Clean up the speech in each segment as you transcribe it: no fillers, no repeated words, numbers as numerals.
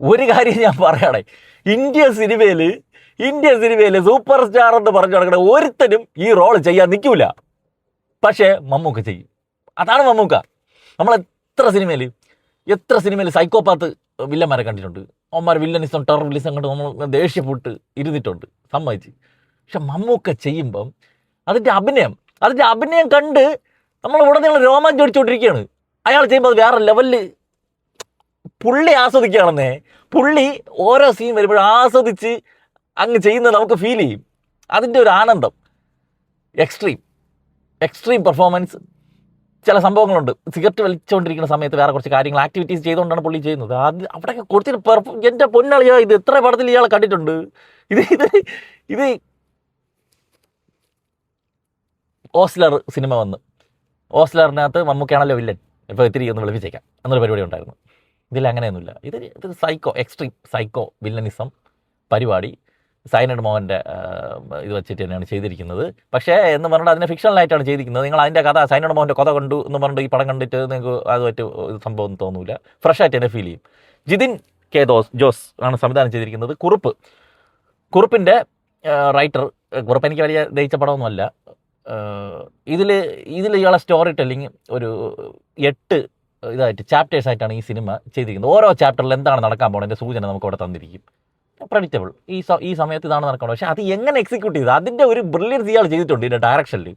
ഒരു കാര്യം ഞാൻ പറയണേ, ഇന്ത്യൻ സിനിമയിൽ സൂപ്പർ സ്റ്റാർ എന്ന് പറഞ്ഞു നടക്കുന്ന ഒരുത്തനും ഈ റോൾ ചെയ്യാൻ നിൽക്കൂല. പക്ഷേ മമ്മൂക്ക ചെയ്യും. അതാണ് മമ്മൂക്ക. നമ്മൾ എത്ര സിനിമയിൽ സൈക്കോപാത്ത് വില്ലന്മാരെ കണ്ടിട്ടുണ്ട്. അവന്മാർ വില്ലനിസം ടെററിസം കണ്ട് നമ്മൾ ദേഷ്യപ്പെട്ട് ഇരുന്നിട്ടുണ്ട്, സമ്മതിച്ച്. പക്ഷെ മമ്മൂക്ക ചെയ്യുമ്പം അതിൻ്റെ അഭിനയം കണ്ട് നമ്മൾ ഉടനീളം രോമാഞ്ചം അടിച്ചുകൊണ്ടിരിക്കുകയാണ്. അയാൾ ചെയ്യുമ്പോൾ അത് വേറെ ലെവലിൽ പുള്ളി ആസ്വദിക്കുകയാണെന്നേ. പുള്ളി ഓരോ സീൻ വരുമ്പോഴും ആസ്വദിച്ച് അങ്ങ് ചെയ്യുന്നത് നമുക്ക് ഫീൽ ചെയ്യും. അതിൻ്റെ ഒരു ആനന്ദം, എക്സ്ട്രീം പെർഫോമൻസ്. ചില സംഭവങ്ങളുണ്ട്, സിഗരറ്റ് വലിച്ചുകൊണ്ടിരിക്കുന്ന സമയത്ത് വേറെ കുറച്ച് കാര്യങ്ങൾ ആക്ടിവിറ്റീസ് ചെയ്തുകൊണ്ടാണ് പുള്ളി ചെയ്യുന്നത്. അത് അവിടെയൊക്കെ കൊടുത്തിട്ട് എൻ്റെ പൊന്നളിയാ, ഇത് എത്ര പടത്തിൽ ഇയാളെ കണ്ടിട്ടുണ്ട്. ഇത് ഓസ്ലർ സിനിമ വന്ന്, ഓസ്ലറിനകത്ത് മമ്മൂക്കയാണല്ലോ വില്ലൻ, ഇപ്പോൾ ഇത്തിരി ഒന്ന് വിളിപ്പിച്ചേക്കാം എന്നൊരു പരിപാടി ഉണ്ടായിരുന്നു. ഇതിൽ അങ്ങനെയൊന്നുമില്ല. ഇത് എക്സ്ട്രീം സൈക്കോ വില്ലനിസം പരിപാടി സൈനഡ് മോഹൻ്റെ ഇത് വെച്ചിട്ട് തന്നെയാണ് ചെയ്തിരിക്കുന്നത്. പക്ഷേ എന്ന് പറഞ്ഞാൽ അതിനെ ഫിക്ഷണലായിട്ടാണ് ചെയ്തിരിക്കുന്നത്. നിങ്ങൾ അതിൻ്റെ കഥ സൈനഡ് മോഹൻ്റെ കഥ കണ്ടു എന്ന് പറഞ്ഞിട്ട് ഈ പടം കണ്ടിട്ട് നിങ്ങൾക്ക് അതുമായിട്ട് സംഭവം തോന്നൂല. ഫ്രഷായിട്ട് തന്നെ ഫീൽ ചെയ്യും. ജിതിൻ കെ ജോസ് ആണ് സംവിധാനം ചെയ്തിരിക്കുന്നത്. കുറുപ്പിൻ്റെ റൈറ്റർ. കുറുപ്പ് എനിക്ക് വലിയ ദഹിച്ച പടമൊന്നുമല്ല. ഇതിൽ ഇയാളെ സ്റ്റോറി ടെല്ലിങ് ഒരു 8 ഇതായിട്ട് ചാപ്റ്റേഴ്സായിട്ടാണ് ഈ സിനിമ ചെയ്തിരിക്കുന്നത്. ഓരോ ചാപ്റ്ററിൽ എന്താണ് നടക്കാൻ പോകുന്നതിൻ്റെ സൂചന നമുക്ക് അവിടെ തന്നിരിക്കും. പ്രഡിക്റ്റബിൾ, ഈ സമയത്ത് ഇതാണ് നടക്കുന്നത്. പക്ഷേ അത് എങ്ങനെ എക്സിക്യൂട്ട് ചെയ്ത് അതിൻ്റെ ഒരു ബ്രില്യൻസ് ഇയാൾ ചെയ്തിട്ടുണ്ട് ഇതിൻ്റെ ഡയറക്ഷനിൽ.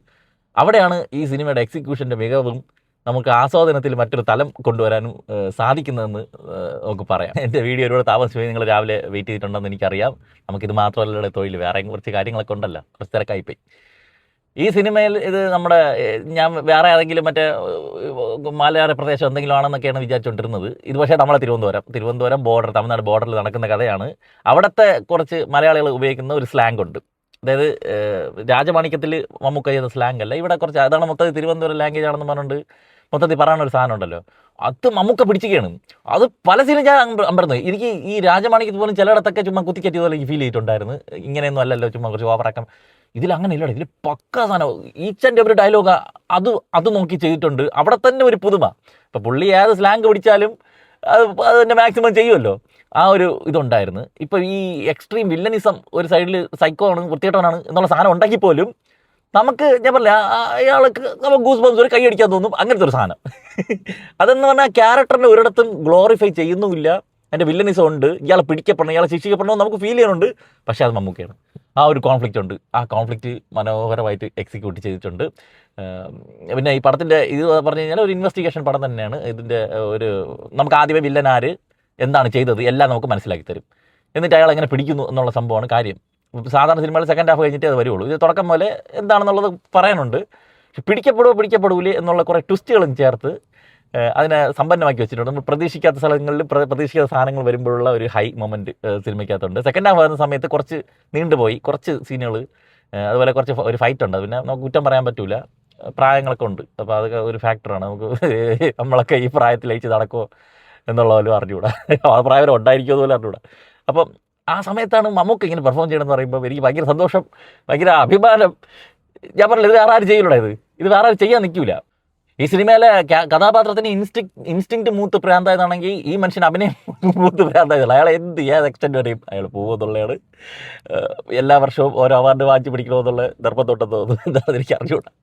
അവിടെയാണ് ഈ സിനിമയുടെ എക്സിക്യൂഷൻ്റെ മികവും നമുക്ക് ആസ്വാദനത്തിൽ മറ്റൊരു തലം കൊണ്ടുവരാനും സാധിക്കുന്നതെന്ന് നമുക്ക് പറയാം. എൻ്റെ വീഡിയോ ഒരുപാട് താമസിച്ച് നിങ്ങൾ രാവിലെ വെയിറ്റ് ചെയ്തിട്ടുണ്ടെന്ന് എനിക്കറിയാം. നമുക്കിത് മാത്രമല്ല തൊഴിൽ, വേറെയും കുറച്ച് കാര്യങ്ങളൊക്കെ ഉണ്ടല്ലോ, കുറച്ച് തിരക്കായിപ്പോയി. ഈ സിനിമയിൽ ഇത് ഞാൻ വേറെ ഏതെങ്കിലും മറ്റേ മലയാള പ്രദേശം എന്തെങ്കിലും ആണെന്നൊക്കെയാണ് വിചാരിച്ചുകൊണ്ടിരുന്നത്. ഇത് പക്ഷേ നമ്മളെ തിരുവനന്തപുരം ബോർഡർ, തമിഴ്നാട് ബോർഡറിൽ നടക്കുന്ന കഥയാണ്. അവിടുത്തെ കുറച്ച് മലയാളികൾ ഉപയോഗിക്കുന്ന ഒരു സ്ലാങ് ഉണ്ട്. അതായത് രാജമാണിക്യത്തിൽ മമ്മൂക്ക ചെയ്ത സ്ലാങ് അല്ല, ഇവിടെ കുറച്ച് അതാണ് മൊത്തത്തിൽ തിരുവനന്തപുരം ലാംഗ്വേജ് ആണെന്ന് പറഞ്ഞിട്ട് മൊത്തത്തിൽ പറയാനൊരു സാധനം ഉണ്ടല്ലോ, അത് മമ്മൂക്ക പിടിക്കുകയാണ്. അത് പല സീനും ഞാൻ അമ്പരന്നു. എനിക്ക് ഈ രാജമാണിക്യത്തിൽ പോലും ചിലയിടത്തൊക്കെ ചുമ്മാ കുത്തിക്കറ്റിയതുപോലെ എനിക്ക് ഫീൽ ചെയ്തിട്ടുണ്ടായിരുന്നു. ഇങ്ങനെയൊന്നും അല്ലല്ലോ, ചുമ്മാ കുറച്ച് ഓവറാക്കാം. ഇതിലങ്ങനെ ഇല്ലട, ഇതിൽ പക്ക സാധനം, ഈച്ച് ആൻഡ് എവറി ഡയലോഗ് അത് നോക്കി ചെയ്തിട്ടുണ്ട്. അവിടെ തന്നെ ഒരു പുതുമ. ഇപ്പം പുള്ളി ഏത് സ്ലാങ് പിടിച്ചാലും അത് തന്നെ മാക്സിമം ചെയ്യുമല്ലോ, ആ ഒരു ഇതുണ്ടായിരുന്നു. ഇപ്പോൾ ഈ എക്സ്ട്രീം വില്ലനിസം ഒരു സൈഡിൽ സൈക്കോ ആണ്, വൃത്തികെട്ടവനാണ് എന്നുള്ള സാധനം ഉണ്ടെങ്കിൽ നമുക്ക് ഞാൻ പറഞ്ഞില്ല, അയാൾക്ക് നമുക്ക് ഗൂസ് ബംസ് ഒരു കൈയടിക്കാൻ തോന്നും, അങ്ങനത്തെ ഒരു സാധനം. അതെന്ന് പറഞ്ഞാൽ ക്യാരക്ടറിനെ ഒരിടത്തും ഗ്ലോറിഫൈ ചെയ്യുന്നുമില്ല. അതിൻ്റെ വില്ലനിസം ഉണ്ട്, ഇയാളെ പിടിക്കപ്പെടണം, ഇയാളെ ശിക്ഷിക്കപ്പെടണം നമുക്ക് ഫീൽ ചെയ്യുന്നുണ്ട്. പക്ഷേ അത് മമ്മൂക്കയാണ്. ആ ഒരു കോൺഫ്ലിക്റ്റ് ഉണ്ട്. ആ കോൺഫ്ലിക്റ്റ് മനോഹരമായിട്ട് എക്സിക്യൂട്ട് ചെയ്തിട്ടുണ്ട്. പിന്നെ ഈ പടത്തിൻ്റെ ഇത് പറഞ്ഞു കഴിഞ്ഞാൽ ഒരു ഇൻവെസ്റ്റിഗേഷൻ പടം തന്നെയാണ്. ഇതിൻ്റെ നമുക്ക് ആദ്യമേ വില്ലൻ ആര്, എന്താണ് ചെയ്തത് എല്ലാം നമുക്ക് മനസ്സിലാക്കി തരും. എന്നിട്ട് അയാൾ എങ്ങനെ പിടിക്കുന്നു എന്നുള്ള സംഭവമാണ് കാര്യം. സാധാരണ സിനിമയിൽ സെക്കൻഡ് ഹാഫ് കഴിഞ്ഞിട്ടേ അത് വരുള്ളൂ. ഇത് തുടക്കം പോലെ എന്താണെന്നുള്ളത് പറയാനുണ്ട്. പക്ഷെ പിടിക്കപ്പെടൂലേ എന്നുള്ള കുറേ ട്വിസ്റ്റുകളും ചേർത്ത് അതിനെ സമ്പന്നമാക്കി വെച്ചിട്ടുണ്ട്. നമ്മൾ പ്രതീക്ഷിക്കാത്ത സ്ഥലങ്ങളിൽ പ്രതീക്ഷിക്കാത്ത സാധനങ്ങൾ വരുമ്പോഴുള്ള ഒരു ഹൈ മൊമെൻറ്റ് സിനിമയ്ക്കകത്തുണ്ട്. സെക്കൻഡ് ഹാഫ് വരുന്ന സമയത്ത് കുറച്ച് നീണ്ടുപോയി, കുറച്ച് സീനുകൾ, അതുപോലെ കുറച്ച് ഒരു ഫൈറ്റ് ഉണ്ട്. പിന്നെ നമുക്ക് കുറ്റം പറയാൻ പറ്റില്ല, പ്രായങ്ങളൊക്കെ ഉണ്ട്. അപ്പോൾ അതൊക്കെ ഒരു ഫാക്ടറാണ്. നമുക്ക് നമ്മളൊക്കെ ഈ പ്രായത്തിൽ അയച്ച് നടക്കുമോ എന്നുള്ള പോലും അറിഞ്ഞുകൂടാ, ആ പ്രായം ഉണ്ടായിരിക്കുമോ പോലും അറിഞ്ഞുകൂടാ. അപ്പം ആ സമയത്താണ് മമ്മൂക്ക ഇങ്ങനെ പെർഫോം ചെയ്യണമെന്ന് പറയുമ്പോൾ എനിക്ക് ഭയങ്കര സന്തോഷം, ഭയങ്കര അഭിമാനം. ഞാൻ പറഞ്ഞില്ല, ഇത് വേറെ ആരും ചെയ്യൂടാ, ഇത് വേറെ ആരും ചെയ്യാൻ നിൽക്കില്ല. ഈ സിനിമയിലെ കഥാപാത്രത്തിന് ഇൻസ്റ്റിങ്ക്റ്റ് മൂത്ത് പ്രാന്തായതാണെങ്കിൽ ഈ മനുഷ്യൻ അഭിനയം മൂത്ത് പ്രാന്തായതല്ല. അയാൾ ഏത് എക്സ്റ്റെൻറ്റ് വരെയും അയാൾ പോകുമെന്നുള്ളതാണ്. എല്ലാ വർഷവും ഓരോ അവാർഡ് വാങ്ങിച്ച് പിടിക്കണമെന്നുള്ള നിർബന്ധമുണ്ടെന്ന് തോന്നുന്നു, എന്താണെന്ന് എനിക്ക് അറിഞ്ഞുകൂടാ.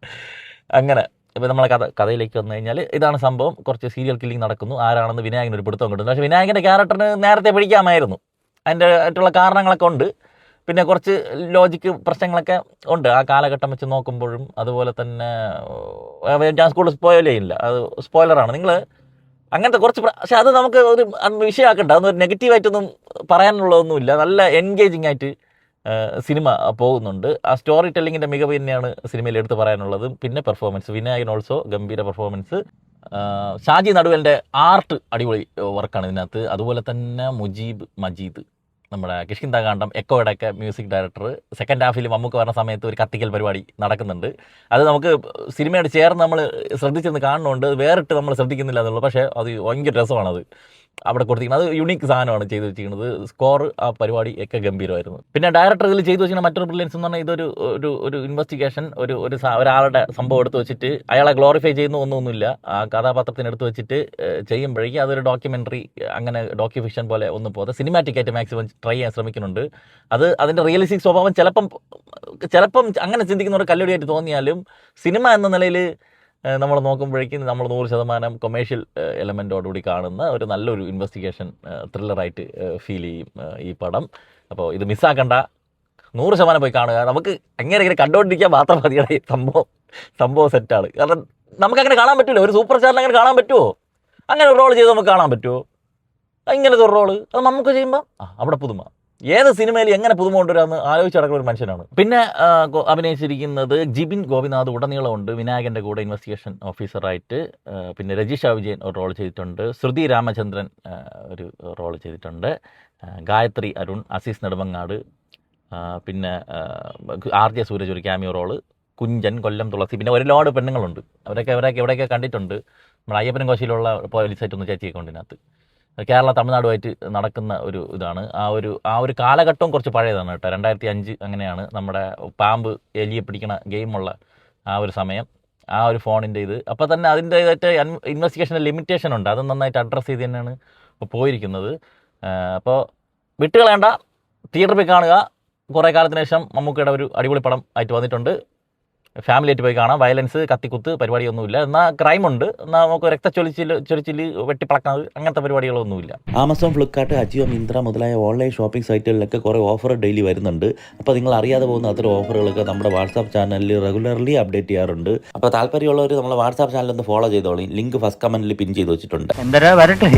അങ്ങനെ ഇപ്പോൾ നമ്മളെ കഥയിലേക്ക് വന്നു കഴിഞ്ഞാൽ ഇതാണ് സംഭവം. കുറച്ച് സീരിയൽ കില്ലിങ് നടക്കുന്നു. ആരാണെന്ന് വിനായകന് ഒരു പിടുത്തം കിട്ടുന്നു. പക്ഷേ വിനായകൻ്റെ ക്യാരക്ടറിന് നേരത്തെ പിടിക്കാമായിരുന്നു. അതിൻ്റെ ആയിട്ടുള്ള കാരണങ്ങളൊക്കെ ഉണ്ട്. പിന്നെ കുറച്ച് ലോജിക്ക് പ്രശ്നങ്ങളൊക്കെ ഉണ്ട് ആ കാലഘട്ടം വെച്ച് നോക്കുമ്പോഴും. അതുപോലെ തന്നെ ഞാൻ സ്കൂളിൽ സ്പോയിൽ ചെയ്യില്ല, അത് സ്പോയിലറാണ്. നിങ്ങൾ അങ്ങനത്തെ കുറച്ച് പക്ഷെ അത് നമുക്ക് ഒരു വിഷയമാക്കണ്ട, അതൊന്നും ഒരു നെഗറ്റീവായിട്ടൊന്നും പറയാനുള്ളതൊന്നുമില്ല. നല്ല എൻഗേജിങ് ആയിട്ട് സിനിമ പോകുന്നുണ്ട്. ആ സ്റ്റോറി ടെല്ലിങ്ങിൻ്റെ മികവ് തന്നെയാണ് സിനിമയിൽ എടുത്ത് പറയാനുള്ളത്. പിന്നെ പെർഫോമൻസ്, വിനായകൻ ഓൾസോ ഗംഭീര പെർഫോമൻസ്. ഷാജി നടുവലിൻ്റെ ആർട്ട് അടിപൊളി വർക്കാണ് ഇതിനകത്ത്. അതുപോലെ തന്നെ മജീദ് നമ്മുടെ കിഷ്കിന്താകാന്ഡം എക്കോയുടെ ഒക്കെ മ്യൂസിക് ഡയറക്ടർ. സെക്കൻഡ് ഹാഫിൽ മമ്മൂക്ക വരുന്ന സമയത്ത് ഒരു കത്തിക്കൽ പരിപാടി നടക്കുന്നുണ്ട്. അത് നമുക്ക് സിനിമയോട് ചേർന്ന് നമ്മൾ ശ്രദ്ധിച്ചെന്ന് കാണുന്നുണ്ട്, വേറിട്ട് നമ്മൾ ശ്രദ്ധിക്കുന്നില്ല എന്നുള്ളൂ. പക്ഷേ അത് ഭയങ്കര രസമാണത്. അവിടെ കൊടുത്തിരിക്കുന്നത്. അത് യുണീക്ക് സാധനമാണ് ചെയ്തു വെച്ചിരിക്കുന്നത്. സ്കോർ ആ പരിപാടി ഒക്കെ ഗംഭീരമായിരുന്നു. പിന്നെ ഡയറക്ടർ ഇതിൽ ചെയ്തു വെച്ചിരിക്കുന്ന മറ്റൊരു ബ്രില്യൻസ് എന്ന് പറഞ്ഞാൽ ഇതൊരു ഒരു ഇൻവെസ്റ്റിഗേഷൻ, ഒരാളുടെ സംഭവം എടുത്ത് വെച്ചിട്ട് അയാളെ ഗ്ലോറിഫൈ ചെയ്യുന്ന ഒന്നുമില്ല. ആ കഥാപാത്രത്തിന് എടുത്ത് വെച്ചിട്ട് ചെയ്യുമ്പോഴേക്കും അതൊരു ഡോക്യുമെൻ്ററി, അങ്ങനെ ഡോക്യുഫിക്ഷൻ പോലെ ഒന്നും പോകാതെ സിനിമാറ്റിക് ആയിട്ട് മാക്സിമം ട്രൈ ചെയ്യാൻ ശ്രമിക്കുന്നുണ്ട്. അതിൻ്റെ റിയലിസ്റ്റിക് സ്വഭാവം ചിലപ്പം അങ്ങനെ ചിന്തിക്കുന്നവർ കല്ലടിയായിട്ട് തോന്നിയാലും സിനിമ എന്ന നിലയിൽ നമ്മൾ നോക്കുമ്പോഴേക്കും നമ്മൾ 100% കൊമേഴ്ഷ്യൽ എലമെൻറ്റോടുകൂടി കാണുന്ന ഒരു നല്ലൊരു ഇൻവെസ്റ്റിഗേഷൻ ത്രില്ലറായിട്ട് ഫീൽ ചെയ്യും ഈ പടം. അപ്പോൾ ഇത് മിസ്സാക്കണ്ട, 100% പോയി കാണുക. നമുക്ക് അങ്ങനെ കണ്ടുകൊണ്ടിരിക്കാൻ മാത്രം മതിയുടെ ഈ സംഭവം സെറ്റാണ്. കാരണം നമുക്കങ്ങനെ കാണാൻ പറ്റില്ല. ഒരു സൂപ്പർ സ്റ്റാറിന് അങ്ങനെ കാണാൻ പറ്റുമോ? അങ്ങനെ ഒരു റോൾ ചെയ്ത് നമുക്ക് കാണാൻ പറ്റുമോ? ഇങ്ങനത്തെ ഒരു റോള് അത് നമുക്ക് ചെയ്യുമ്പോൾ അവിടെ പുതുമ. ഏത് സിനിമയിൽ എങ്ങനെ പുതുമ കൊണ്ടുവരാമെന്ന് ആലോചിച്ച് നടക്കുന്ന ഒരു മനുഷ്യനാണ്. പിന്നെ അഭിനയിച്ചിരിക്കുന്നത് ജിബിൻ ഗോപിനാഥ് ഉടനീളമുണ്ട് വിനായകൻ്റെ കൂടെ ഇൻവെസ്റ്റിഗേഷൻ ഓഫീസറായിട്ട്. പിന്നെ രജിഷ വിജയൻ ഒരു റോൾ ചെയ്തിട്ടുണ്ട്. ശ്രുതി രാമചന്ദ്രൻ ഒരു റോൾ ചെയ്തിട്ടുണ്ട്. ഗായത്രി അരുൺ, അസീസ് നെടുമങ്ങാട്, പിന്നെ RJ സൂരജ് ഒരു ക്യാമിയോ റോള്, കുഞ്ചൻ, കൊല്ലം തുളസി, പിന്നെ ഒരുപാട് പെണ്ണുങ്ങളുണ്ട്. അവരൊക്കെ എവിടെയൊക്കെ കണ്ടിട്ടുണ്ട്. നമ്മുടെ അയ്യപ്പനും കോശിയിലുള്ള പോലീസായിട്ടൊന്ന് ചേച്ചിയൊക്കെ ഉണ്ട് ഇതിനകത്ത്. കേരള തമിഴ്നാടുമായിട്ട് നടക്കുന്ന ഒരു ഇതാണ്. ആ ഒരു കാലഘട്ടവും കുറച്ച് പഴയതാണ് കേട്ടോ. 2005 അങ്ങനെയാണ്. നമ്മുടെ പാമ്പ് എലിയെ പിടിക്കണ ഗെയിമുള്ള ആ ഒരു സമയം, ആ ഒരു ഫോണിൻ്റെ ഇത്. അപ്പോൾ തന്നെ അതിൻ്റേതായിട്ട് ഇൻവെസ്റ്റിഗേഷൻ്റെ ലിമിറ്റേഷൻ ഉണ്ട്. അത് നന്നായിട്ട് അഡ്രസ്സ് ചെയ്ത് തന്നെയാണ് ഇപ്പോൾ പോയിരിക്കുന്നത്. അപ്പോൾ വിട്ടുകളേണ്ട, തിയേറ്ററിൽ പോയി കാണുക. കുറേ കാലത്തിന് ശേഷം മമ്മൂക്കയുടെ ഒരു അടിപൊളി പടം ആയിട്ട് വന്നിട്ടുണ്ട്. ഫാമിലിയായിട്ട് പോയി കാണാം. വയലൻസ്, കത്തിക്കുത്ത് പരിപാടിയൊന്നുമില്ല. എന്നാൽ ക്രൈമുണ്ട്. എന്നാൽ നമുക്ക് ചൊരിച്ചിൽ വെട്ടിപ്പളക്കുന്നത് അങ്ങനത്തെ പരിപാടികളൊന്നുമില്ല. ആമസോൺ, ഫ്ലിപ്കാർട്ട്, അജിയോ, മിന്ത്ര മുതലായ ഓൺലൈൻ ഷോപ്പിംഗ് സൈറ്റുകളിലൊക്കെ കുറേ ഓഫർ ഡെയിലി വരുന്നുണ്ട്. അപ്പോൾ നിങ്ങൾ അറിയാതെ പോകുന്ന അത്തരം ഓഫറുകളൊക്കെ നമ്മുടെ വാട്സാപ്പ് ചാനലിൽ റെഗുലർലി അപ്ഡേറ്റ് ചെയ്യാറുണ്ട്. അപ്പോൾ താല്പര്യമുള്ളവർ നമ്മളെ വാട്സാപ്പ് ചാനൽ ഒന്ന് ഫോളോ ചെയ്തോളി. ലിങ്ക് ഫസ്റ്റ് കമൻറ്റിൽ പിൻ ചെയ്ത് വെച്ചിട്ടുണ്ട്. വരട്ടെ.